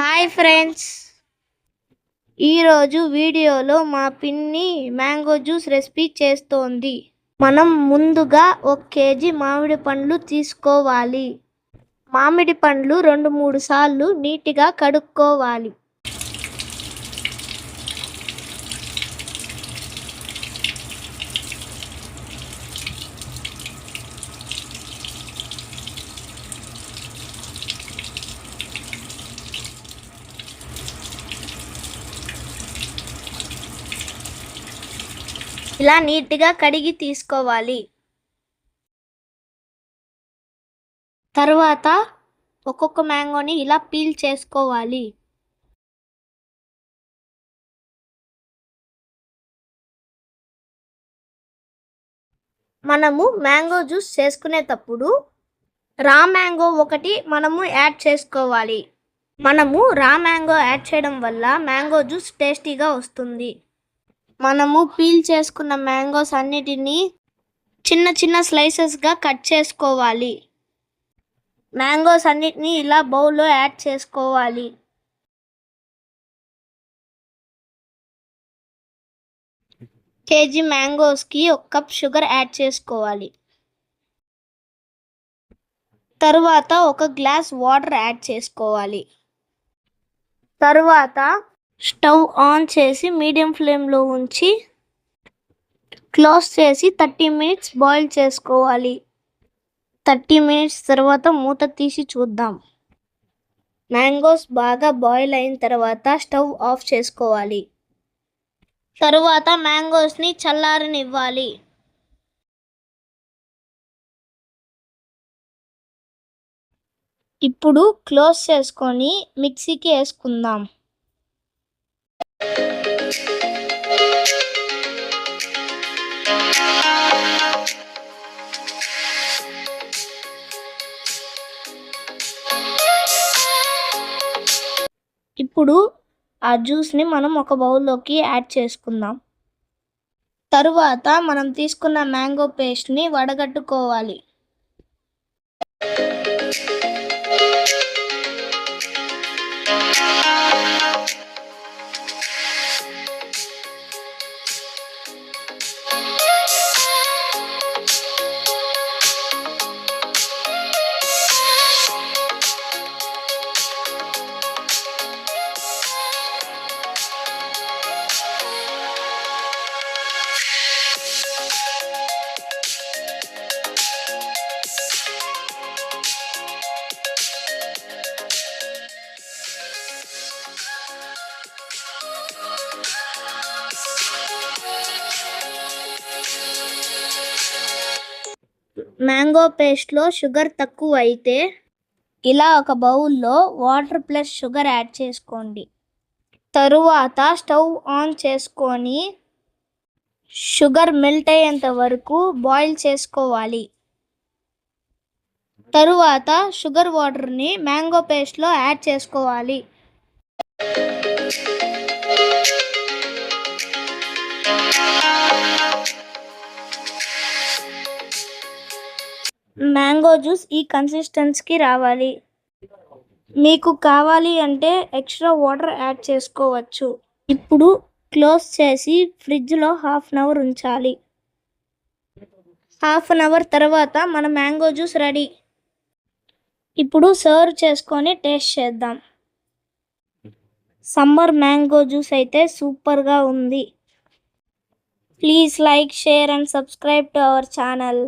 Hi friends, ఈరోజు వీడియోలో మా పిన్ని మ్యాంగో జ్యూస్ రెసిపీ చేస్తోంది. మనం ముందుగా 1 కేజీ మామిడి పండ్లు తీసుకోవాలి. మామిడి పండ్లు 2-3 సార్లు నీట్గా కడుక్కోవాలి. ఇలా నీట్గా కడిగి తీసుకోవాలి. తర్వాత ఒక్కొక్క మ్యాంగోని ఇలా పీల్ చేసుకోవాలి. మనము మ్యాంగో జ్యూస్ చేసుకునేటప్పుడు రా మ్యాంగో ఒకటి మనము యాడ్ చేసుకోవాలి. మనము రా మ్యాంగో యాడ్ చేయడం వల్ల మ్యాంగో జ్యూస్ టేస్టీగా వస్తుంది. మనము పీల్ చేసుకున్న మ్యాంగోస్ అన్నిటినీ చిన్న చిన్న స్లైసెస్గా కట్ చేసుకోవాలి. మ్యాంగోస్ అన్నిటినీ ఇలా బౌల్లో యాడ్ చేసుకోవాలి. కేజీ మ్యాంగోస్కి 1 కప్ షుగర్ యాడ్ చేసుకోవాలి. తరువాత 1 గ్లాస్ వాటర్ యాడ్ చేసుకోవాలి. తరువాత స్టవ్ ఆన్ చేసి మీడియం ఫ్లేమ్లో ఉంచి క్లోజ్ చేసి 30 మినిట్స్ బాయిల్ చేసుకోవాలి. 30 మినిట్స్ తర్వాత మూత తీసి చూద్దాం. మ్యాంగోస్ బాగా బాయిల్ అయిన తర్వాత స్టవ్ ఆఫ్ చేసుకోవాలి. తరువాత మ్యాంగోస్ని చల్లారనివ్వాలి. ఇప్పుడు క్లోజ్ చేసుకొని మిక్సీకి వేసుకుందాం. ఇప్పుడు ఆ జ్యూస్ని మనం ఒక బౌల్లోకి యాడ్ చేసుకుందాం. తరువాత మనం తీసుకున్న మ్యాంగో పేస్ట్ని వడగట్టుకోవాలి. మ్యాంగో పేస్ట్లో షుగర్ తక్కువ అయితే ఇలా ఒక బౌల్లో వాటర్ ప్లస్ షుగర్ యాడ్ చేసుకోండి. తరువాత స్టవ్ ఆన్ చేసుకొని షుగర్ మెల్ట్ అయ్యేంత వరకు బాయిల్ చేసుకోవాలి. తరువాత షుగర్ వాటర్ని మ్యాంగో పేస్ట్లో యాడ్ చేసుకోవాలి. మ్యాంగో జ్యూస్ ఈ కన్సిస్టెన్సీకి రావాలి. మీకు కావాలి అంటే ఎక్స్ట్రా వాటర్ యాడ్ చేసుకోవచ్చు. ఇప్పుడు క్లోజ్ చేసి ఫ్రిడ్జ్లో 1/2 అవర్ ఉంచాలి. 1/2 అవర్ తర్వాత మన మ్యాంగో జ్యూస్ రెడీ. ఇప్పుడు సర్వ్ చేసుకొని టేస్ట్ చేద్దాం. సమ్మర్ మ్యాంగో జ్యూస్ అయితే సూపర్గా ఉంది. Please like, share and subscribe to our channel.